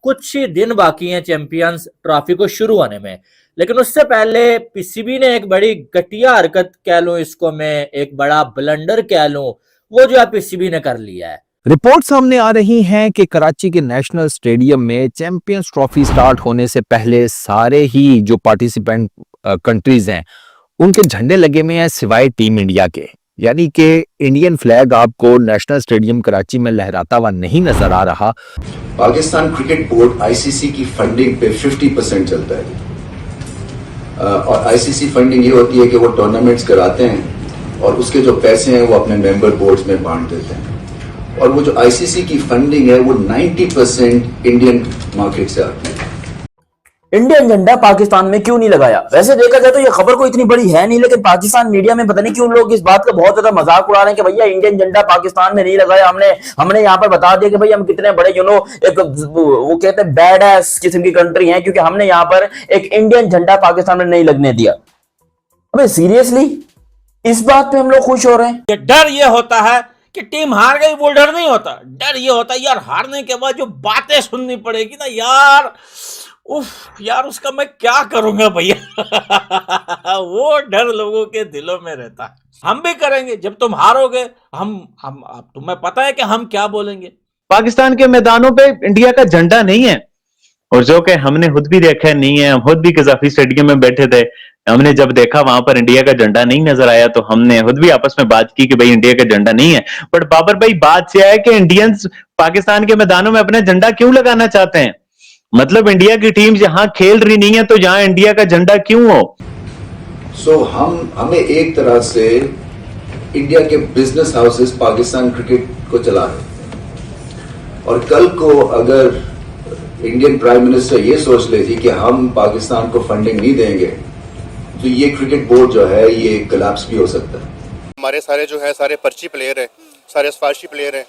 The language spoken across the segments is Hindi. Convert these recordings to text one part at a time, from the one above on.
कुछ ही दिन बाकी हैं चैंपियंस ट्रॉफी को शुरू होने में, लेकिन उससे पहले पीसीबी ने एक बड़ी घटिया हरकत कह लूं इसको, मैं एक बड़ा ब्लंडर कह लूं, वो जो है पीसीबी ने कर लिया है। रिपोर्ट सामने आ रही हैं कि कराची के नेशनल स्टेडियम में चैंपियंस ट्रॉफी स्टार्ट होने से पहले सारे ही जो पार्टिसिपेंट कंट्रीज हैं उनके झंडे लगे हुए हैं सिवाय टीम इंडिया के, यानी कि इंडियन फ्लैग आपको नेशनल स्टेडियम कराची में लहराता हुआ नहीं नजर आ रहा। पाकिस्तान क्रिकेट बोर्ड आईसीसी की फंडिंग पे 50% चलता है और आईसीसी फंडिंग ये होती है कि वो टूर्नामेंट्स कराते हैं और उसके जो पैसे हैं वो अपने मेंबर बोर्ड्स में बांट देते हैं, और वो जो आईसीसी की फंडिंग है वो 90% इंडियन मार्केट से आती है। इंडियन झंडा पाकिस्तान में क्यों नहीं लगाया? वैसे देखा जाए तो ये खबर कोई इतनी बड़ी है नहीं, लेकिन पाकिस्तान मीडिया में पता नहीं क्यों लोग इस बात का बहुत ज्यादा मजाक उड़ा रहे हैं कि भैया इंडियन झंडा पाकिस्तान में नहीं लगाया हमने यहाँ पर बता दिया कि भाई हम कितने बड़े एक वो कहते हैं बैड एस किस्म की कंट्री है, क्योंकि हमने यहाँ पर एक इंडियन झंडा पाकिस्तान में नहीं लगने दिया। अबे सीरियसली इस बात पे हम लोग खुश हो रहे हैं? डर ये होता है कि टीम हार गई, वो डर नहीं होता। डर ये होता है यार हारने के बाद जो बातें सुननी पड़ेगी ना यार, उफ यार उसका मैं क्या करूंगा भैया वो डर लोगों के दिलों में रहता है। हम भी करेंगे जब तुम हारोगे, हम तुम्हें पता है कि हम क्या बोलेंगे। पाकिस्तान के मैदानों पे इंडिया का झंडा नहीं है, और जो कि हमने खुद भी देखा नहीं है। हम खुद भी कजाफी स्टेडियम में बैठे थे, हमने जब देखा वहां पर इंडिया का झंडा नहीं नजर आया तो हमने खुद भी आपस में बात की कि भाई इंडिया का झंडा नहीं है। बट बाबर भाई बात यह है कि इंडियंस पाकिस्तान के मैदानों में अपना झंडा क्यों लगाना चाहते हैं? मतलब इंडिया की टीम जहां खेल रही नहीं है तो जहां इंडिया का झंडा क्यों हो? हमें एक तरह से इंडिया के बिजनेस हाउसेस पाकिस्तान क्रिकेट को चला रहे हैं, और कल को अगर इंडियन प्राइम मिनिस्टर ये सोच लेती कि हम पाकिस्तान को फंडिंग नहीं देंगे तो ये क्रिकेट बोर्ड जो है ये कोलैप्स भी हो सकता है। हमारे सारे जो है सारे पर्ची प्लेयर हैं, सारे सिफारिशी प्लेयर हैं,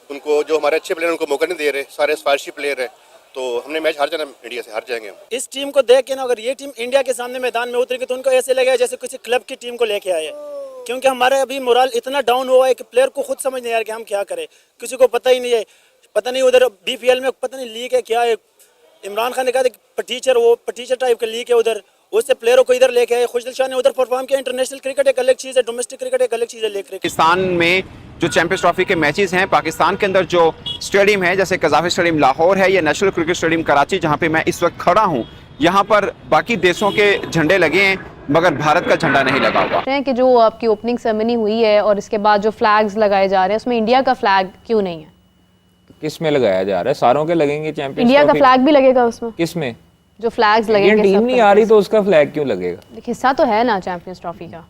उनको जो हमारे अच्छे प्लेयर उनको मौका नहीं दे रहे, सारे सिफारिशी प्लेयर हैं, तो हमने मैच हार जाना, इंडिया से हार जाएंगे हम। इस टीम को देख के ना अगर ये टीम इंडिया के सामने मैदान में उतरेगी तो उनको ऐसे लगेगा जैसे किसी क्लब की टीम को लेके आए, क्योंकि हमारे अभी मोरल इतना डाउन हुआ है कि प्लेयर को खुद समझ नहीं आ रहा कि हम क्या करें। किसी को पता ही नहीं है, पता नहीं उधर बीपीएल में पता नहीं लीग है क्या है। इमरान खान ने कहा वो पटीचर टाइप का लीग है उधर, उससे प्लेयरों को इधर लेके आए। खुशदिल शाह ने उधर परफॉर्म किया। इंटरनेशनल क्रिकेट एक अलग चीज़ है, डोमेस्टिक क्रिकेट एक अलग चीज़ है। पाकिस्तान में जो चैंपियंस ट्रॉफी के मैचेस हैं, पाकिस्तान के अंदर जो स्टेडियम है जैसे कजाफी स्टेडियम लाहौर है या नेशनल क्रिकेट स्टेडियम कराची जहां पे मैं इस वक्त खड़ा हूं, यहां पर बाकी देशों के झंडे लगे हैं मगर भारत का झंडा नहीं लगा हुआ है। कि जो आपकी ओपनिंग सेरेमनी हुई है और इसके बाद जो फ्लैग्स लगाए जा रहे हैं उसमें इंडिया का फ्लैग क्यों नहीं है? किस में लगाया जा रहा है? सारों के लगेंगे। चैंपियंस इंडिया का फ्लैग भी लगेगा उसमें? किस में? जो फ्लैग्स लगेंगे। टीम नहीं आ रही तो उसका फ्लैग क्यों लगेगा? हिस्सा तो है ना चैंपियंस ट्रॉफी का।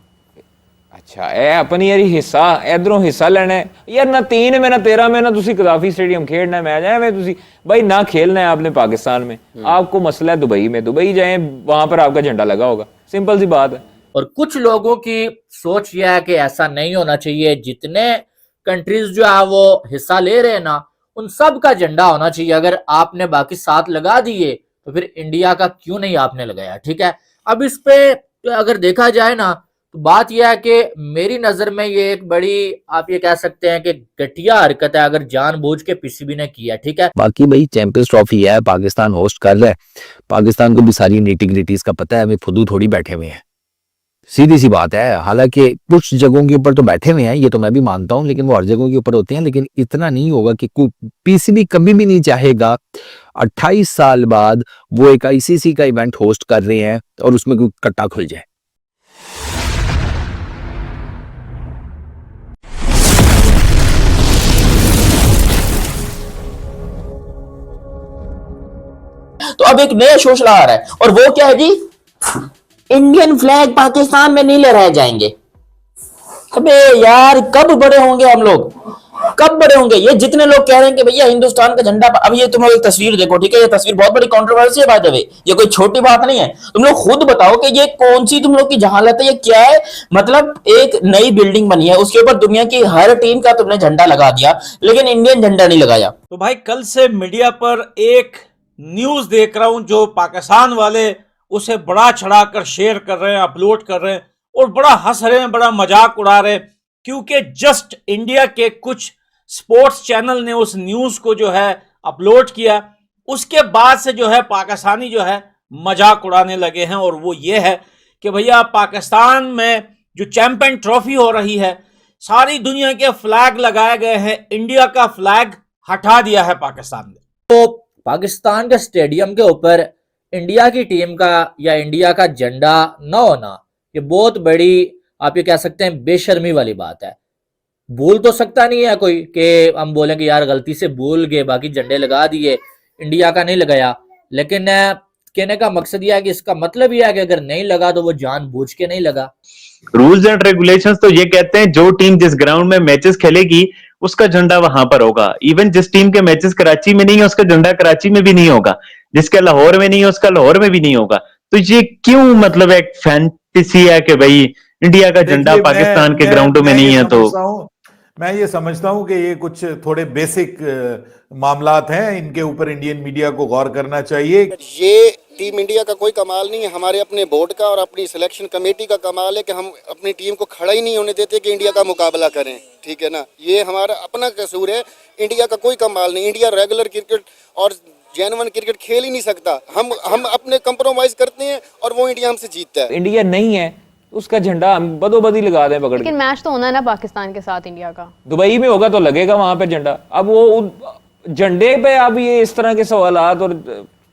अच्छा ए अपनी यारी हिस्सा इधरों हिस्सा लेना है यार, ना 3 में ना 13 में ना तुसी कजाफी स्टेडियम खेलना है मैच है में तुसी भाई ना खेलना है आपने पाकिस्तान में। आपको मसला है दुबई में, दुबई जाए वहां पर आपका झंडा लगा होगा, सिंपल सी बात है। और कुछ लोगों की सोच यह है कि ऐसा नहीं होना चाहिए, जितने कंट्रीज जो है वो हिस्सा ले रहे हैं ना उन सब का झंडा होना चाहिए। अगर आपने बाकी 7 लगा दिए तो फिर इंडिया का क्यों नहीं आपने लगाया? ठीक है, अब इस पे अगर देखा जाए ना तो बात यह है कि मेरी नजर में ये एक बड़ी आप ये कह सकते हैं कि घटिया हरकत है अगर जानबूझ के पीसीबी ने किया। ठीक है, बाकी भाई चैंपियंस ट्रॉफी है, पाकिस्तान होस्ट कर रहा है, पाकिस्तान को भी सारी नीटी ग्रिटीज का पता है, वे फुदू थोड़ी बैठे हुए हैं, सीधी सी बात है। हालांकि कुछ जगहों के ऊपर तो बैठे हुए हैं, ये तो मैं भी मानता हूं, लेकिन वो हर जगहों के ऊपर होते हैं, लेकिन इतना नहीं होगा कि पीसीबी कभी भी नहीं चाहेगा 28 साल बाद वो एक आईसीसी का इवेंट होस्ट कर रहे हैं और उसमें कोई कट्टा खुल जाए। तो अब एक नया शोषण आ रहा है और वो क्या है जी, इंडियन फ्लैग पाकिस्तान में नहीं लहराए जाएंगे। अबे यार कब बड़े होंगे हम लोग, कब बड़े होंगे? ये जितने लोग कह रहे हैं कि भैया हिंदुस्तान का झंडा, अब ये तुम लोग एक तस्वीर देखो, ठीक है, ये तस्वीर बहुत बड़ी कंट्रोवर्सी है बाय द वे, ये कोई छोटी बात नहीं है। तुम लोग खुद बताओ कि ये कौन सी तुम लोग की जहालत है, ये क्या है? मतलब एक नई बिल्डिंग बनी है, उसके ऊपर दुनिया की हर टीम का तुमने झंडा लगा दिया, लेकिन इंडियन झंडा नहीं लगाया। तो भाई कल से मीडिया पर एक न्यूज देख रहा हूं जो पाकिस्तान वाले उसे बड़ा चढ़ाकर शेयर कर रहे हैं, अपलोड कर रहे हैं और बड़ा हंस रहे हैं, बड़ा मजाक उड़ा रहे हैं, क्योंकि जस्ट इंडिया के कुछ स्पोर्ट्स चैनल ने उस न्यूज को जो है अपलोड किया उसके बाद से जो है पाकिस्तानी जो है मजाक उड़ाने लगे हैं, और वो ये है कि भैया पाकिस्तान में जो चैंपियन ट्रॉफी हो रही है, सारी दुनिया के फ्लैग लगाए गए हैं, इंडिया का फ्लैग हटा दिया है पाकिस्तान ने। तो पाकिस्तान के स्टेडियम के ऊपर इंडिया की टीम का या इंडिया का झंडा न होना, ये बहुत बड़ी आप ये कह सकते हैं बेशर्मी वाली बात है। भूल तो सकता नहीं है कोई कि हम बोलें कि यार गलती से भूल गए, बाकी झंडे लगा दिए, इंडिया का नहीं लगाया। लेकिन कहने का मकसद यह है कि इसका मतलब यह है कि अगर नहीं लगा तो वो जानबूझ के नहीं लगा। रूल्स एंड रेगुलेशंस तो ये कहते हैं जो टीम जिस ग्राउंड में मैचेस खेलेगी उसका झंडा वहां पर होगा। इवन जिस टीम के मैचेस कराची में नहीं है उसका झंडा कराची में भी नहीं होगा, जिसका लाहौर में नहीं है उसका लाहौर में भी नहीं होगा। तो ये क्यों मतलब एक फैंटेसी है कि भाई इंडिया का झंडा पाकिस्तान के ग्राउंडों में नहीं है। तो मैं ये समझता हूं कि ये कुछ थोड़े बेसिक मामलात हैं, इनके ऊपर इंडियन मीडिया को गौर करना चाहिए। ये टीम इंडिया का कोई कमाल नहीं है, हमारे अपने बोर्ड का और अपनी सिलेक्शन कमेटी का कमाल है कि हम अपनी टीम को खड़ा ही नहीं होने देते कि इंडिया का मुकाबला करें। ठीक है ना, ये हमारा अपना कसूर है, इंडिया का कोई कमाल नहीं। इंडिया रेगुलर क्रिकेट और जेन्युइन क्रिकेट खेल ही नहीं सकता। हम अपने कंप्रोमाइज करते हैं और वो इंडिया हमसे जीतता है। इंडिया नहीं है उसका झंडा हम बदोबदी लगा दें पकड़ के। लेकिन मैच तो होना है ना पाकिस्तान के साथ इंडिया का, दुबई में होगा तो लगेगा वहां पे झंडा। अब वो झंडे पे अब ये इस तरह के सवालात, और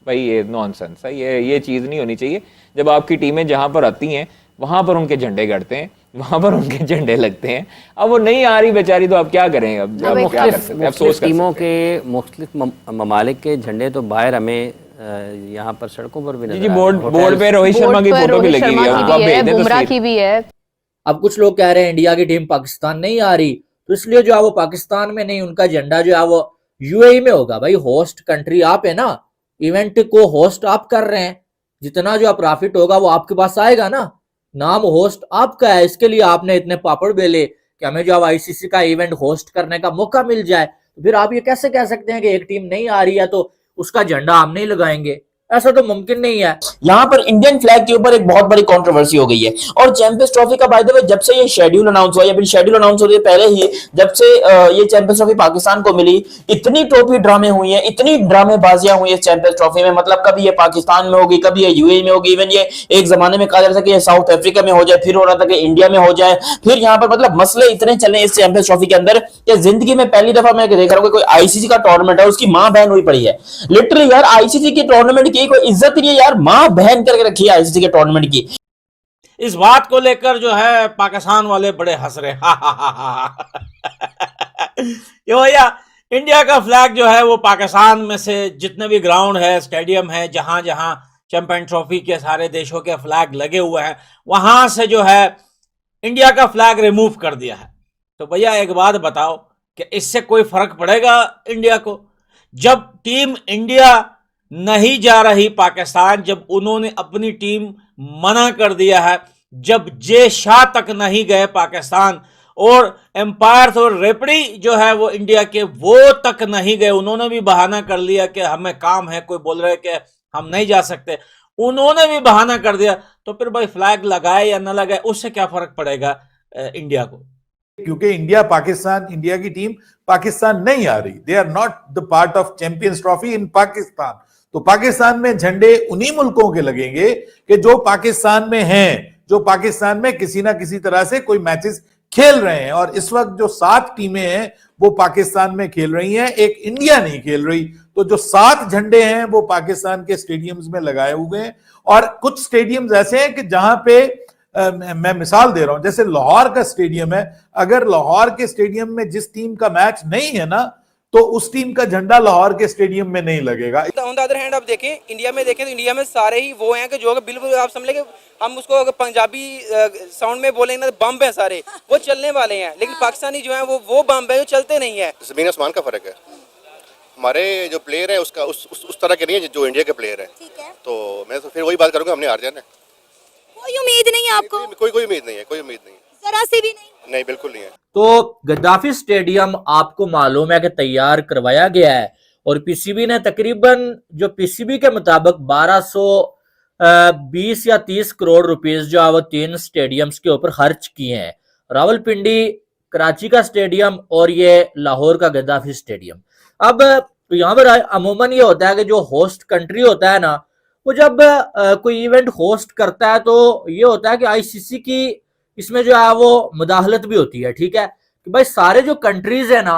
भाई ये नॉनसेंस है, ये चीज नहीं होनी चाहिए। जब आपकी टीमें जहां पर आती हैं वहां पर उनके झंडे गड़ते हैं, वहां पर उनके झंडे लगते हैं। अब वो नहीं आ रही बेचारी तो आप क्या करें। अब क्या कर सकते हैं, अफसोस कर टीमों के मुख्तलिफ ममालिक के झंडे तो बाहर हमें यहाँ पर सड़कों पर भी जी बोर्ड पे रोहित शर्मा की फोटो भी लगी हुई है, बुमराह की भी है। अब कुछ लोग कह रहे हैं इंडिया की टीम पाकिस्तान नहीं आ रही, तो इसलिए जो है वो पाकिस्तान में नहीं, उनका झंडा जो है वो यूएई में होगा। भाई होस्ट कंट्री आप है ना, इवेंट को होस्ट आप कर रहे हैं, जितना जो प्रॉफिट होगा वो आपके पास आएगा ना। नाम होस्ट आपका है, इसके लिए आपने इतने पापड़ बेले कि हमें जो आईसीसी का इवेंट होस्ट करने का मौका मिल जाए। तो फिर आप ये कैसे कह सकते हैं कि एक टीम नहीं आ रही है तो उसका झंडा हम नहीं लगाएंगे? ऐसा तो मुमकिन नहीं है। यहाँ पर इंडियन फ्लैग के ऊपर एक बहुत बड़ी कंट्रोवर्सी हो गई है। और चैंपियंस ट्रॉफी का बाय द वे जब से ये शेड्यूल अनाउंस हुआ या फिर शेड्यूल अनाउंस होने से पहले ही जब से ये चैंपियंस ट्रॉफी पाकिस्तान को मिली, इतनी ट्रॉफी ड्रामे हुई हैं, इतनी ड्रामेबाजियां हुई है चैंपियंस ट्रॉफी में। मतलब कभी ये पाकिस्तान में होगी, कभी ये यूएई में होगी। इवन ये एक जमाने में कहा जा रहा था कि ये साउथ अफ्रीका में हो जाए, फिर हो रहा था कि इंडिया में हो जाए, फिर यहाँ पर मतलब मसले इतने चले इस चैंपियंस ट्रॉफी के अंदर कि जिंदगी में पहली दफा मैं देख रहा हूँ कोई आईसीसी का टूर्नामेंट है उसकी मां बहन हुई पड़ी है। लिटरली यार आईसीसी की टूर्नामेंट की कोई इज्जत नहीं है यार, मां बहन करके रखी है आईसीसी के टूर्नामेंट की। इस बात को लेकर जो है पाकिस्तान वाले बड़े हंस रहे ये भैया इंडिया का फ्लैग जो है वो पाकिस्तान में से जितने भी ग्राउंड है, स्टेडियम है, जहां जहां चैंपियन ट्रॉफी के सारे देशों के फ्लैग लगे हुए हैं, वहां से जो है इंडिया का फ्लैग रिमूव कर दिया है। तो भैया एक बात बताओ कि इससे कोई फर्क पड़ेगा इंडिया को? जब टीम इंडिया नहीं जा रही पाकिस्तान, जब उन्होंने अपनी टीम मना कर दिया है, जब जे शाह तक नहीं गए पाकिस्तान, और एम्पायर और रेफरी जो है वो इंडिया के वो तक नहीं गए, उन्होंने भी बहाना कर लिया कि हमें काम है, कोई बोल रहे कि हम नहीं जा सकते, उन्होंने भी बहाना कर दिया, तो फिर भाई फ्लैग लगाए या ना लगाए उससे क्या फर्क पड़ेगा इंडिया को? क्योंकि इंडिया की टीम पाकिस्तान नहीं आ रही, they are not the part of champions trophy in Pakistan. तो पाकिस्तान में झंडे उन्हीं मुल्कों के लगेंगे कि जो पाकिस्तान में हैं, जो पाकिस्तान में किसी ना किसी तरह से कोई मैचेस खेल रहे हैं। और इस वक्त जो 7 टीमें हैं वो पाकिस्तान में खेल रही हैं, एक इंडिया नहीं खेल रही। तो जो 7 झंडे हैं वो पाकिस्तान के स्टेडियम्स में लगाए हुए हैं। और कुछ स्टेडियम्स ऐसे हैं कि जहां पे मैं मिसाल दे रहा हूं, जैसे लाहौर का स्टेडियम है, अगर लाहौर के स्टेडियम में जिस टीम का मैच नहीं है ना, तो उस टीम का झंडा लाहौर के स्टेडियम में नहीं लगेगा। ऑन द अदर हैंड आप देखें, इंडिया में देखें तो इंडिया में सारे ही वो हैं कि जो बिल्कुल आप समझ लें, हम उसको अगर पंजाबी साउंड में बोलेंगे ना, बम्ब है सारे, वो चलने वाले हैं। लेकिन पाकिस्तानी जो है वो बम्ब है जो चलते नहीं है। जमीन आसमान का फर्क है। हमारे जो प्लेयर है उसका उस तरह के नहीं है जो इंडिया के प्लेयर है। तो मैं तो फिर वही बात करूंगा, हमने हार जाना है। कोई उम्मीद नहीं है आपको? कोई उम्मीद नहीं है, कोई उम्मीद नहीं, जरा सी भी नहीं, बिल्कुल नहीं है। तो गद्दाफी स्टेडियम आपको मालूम है कि तैयार करवाया गया है, और पीसीबी ने तकरीबन जो पीसीबी के मुताबिक 1220 या 30 करोड़ रुपीस जो है वो 3 स्टेडियम्स के ऊपर खर्च किए हैं। रावलपिंडी, कराची का स्टेडियम और ये लाहौर का गद्दाफी स्टेडियम। अब तो यहाँ पर अमूमन ये होता है कि जो होस्ट कंट्री होता है ना, वो जब कोई इवेंट होस्ट करता है तो ये होता है कि आईसीसी की इसमें जो है वो मुदाखलत भी होती है, ठीक है, कि भाई सारे जो कंट्रीज है ना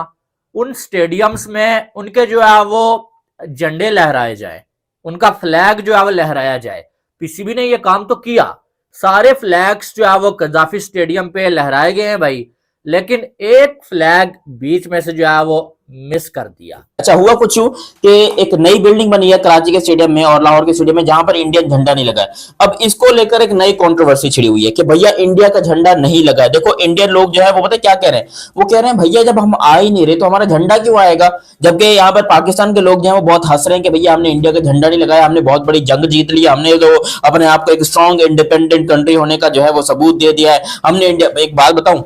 उन स्टेडियम्स में उनके जो है वो झंडे लहराए जाए, उनका फ्लैग जो है वो लहराया जाए। पीसीबी ने ये काम तो किया, सारे फ्लैग्स जो है वो कजाफी स्टेडियम पे लहराए गए हैं भाई, लेकिन एक फ्लैग बीच में से जो है वो मिस कर दिया। अच्छा, हुआ कुछ यूं कि एक नई बिल्डिंग बनी है कराची के स्टेडियम में और लाहौर के स्टेडियम में, जहां पर इंडियन झंडा नहीं लगा है। अब इसको लेकर एक नई कंट्रोवर्सी छिड़ी हुई है कि भैया इंडिया का झंडा नहीं लगा है। देखो इंडियन लोग जो है वो पता क्या कह रहे हैं, वो कह रहे हैं भैया जब हम आ ही नहीं रहे तो हमारा झंडा क्यों आएगा। जबकि यहाँ पर पाकिस्तान के लोग जो है वो बहुत हंस रहे हैं कि भैया हमने इंडिया का झंडा नहीं लगाया, हमने बहुत बड़ी जंग जीत ली, हमने तो अपने आप को एक स्ट्रॉन्ग इंडिपेंडेंट कंट्री होने का जो है वो सबूत दे दिया है हमने। इंडिया, एक बात बताऊं,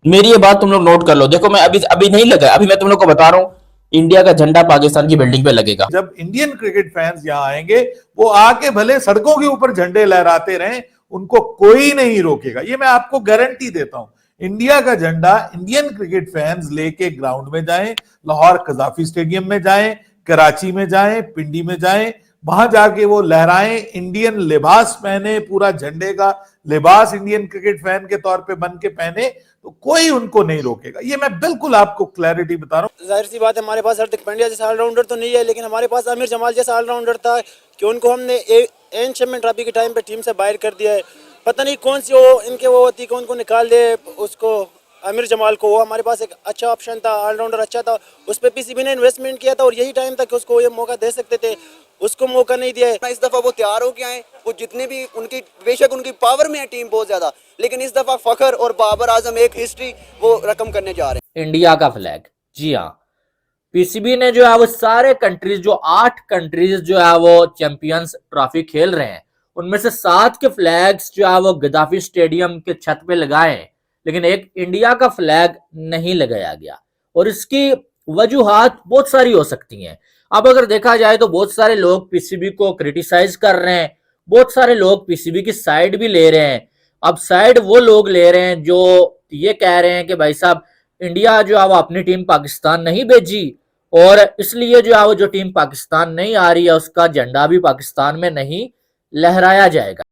मेरी ये बात तुम लोग नोट कर लो। देखो मैं अभी नहीं लगा, अभी मैं तुम लोग को बता रहा हूं, इंडिया का झंडा पाकिस्तान की बिल्डिंग पे लगेगा। जब इंडियन क्रिकेट फैंस यहाँ आएंगे वो आके भले सड़कों के ऊपर झंडे लहराते रहें, उनको कोई नहीं रोकेगा, ये मैं आपको गारंटी देता हूं। इंडिया का झंडा इंडियन क्रिकेट फैंस लेके ग्राउंड में जाएं, लाहौर कजाफी स्टेडियम में जाएं, कराची में जाएं, पिंडी में जाएं, वहां जाके वो लहराएं, इंडियन लिबास पहने, पूरा झंडे का लिबास इंडियन क्रिकेट फैन के तौर पे बन के पहने, तो कोई उनको नहीं रोकेगा। ये मैं बिल्कुल आपको क्लैरिटी बता रहा हूँ। जाहिर सी बात है हमारे पास हार्दिक पांड्या जैसा ऑलराउंडर तो नहीं है, लेकिन हमारे पास आमिर जमाल जैसा ऑलराउंडर था कि उनको हमने एन चैम्पियन ट्रॉफी के टाइम पे टीम से बाहर कर दिया है। पता नहीं कौन सी वो इनके वो होती कि उनको निकाल दे उसको आमिर जमाल को। वो हमारे पास एक अच्छा ऑप्शन था, ऑलराउंडर अच्छा था, उस पर पीसीबी ने इन्वेस्टमेंट किया था और यही टाइम था कि उसको ये मौका दे सकते थे, उसको मौका नहीं दिया है। इस दफा वो तैयार हो के आए, वो जितने भी उनकी बेशक उनकी पावर में है टीम बहुत ज्यादा, लेकिन इस दफा फखर और बाबर आजम एक हिस्ट्री वो रकम करने जा रहे हैं। इंडिया का फ्लैग, जी हाँ, पीसीबी ने जो है वो सारे कंट्रीज, जो 8 कंट्रीज जो है वो चैंपियंस ट्रॉफी खेल रहे हैं, उनमें से 7 के फ्लैग्स जो है वो गद्दाफी स्टेडियम के छत पे लगाए हैं, लेकिन एक इंडिया का फ्लैग नहीं लगाया गया। और इसकी वजूहात बहुत सारी हो सकती हैं। अब अगर देखा जाए तो बहुत सारे लोग पीसीबी को क्रिटिसाइज कर रहे हैं, बहुत सारे लोग पीसीबी की साइड भी ले रहे हैं। अब साइड वो लोग ले रहे हैं जो ये कह रहे हैं कि भाई साहब इंडिया जो है वो अपनी टीम पाकिस्तान नहीं भेजी और इसलिए जो है वो जो टीम पाकिस्तान नहीं आ रही है उसका झंडा भी पाकिस्तान में नहीं लहराया जाएगा।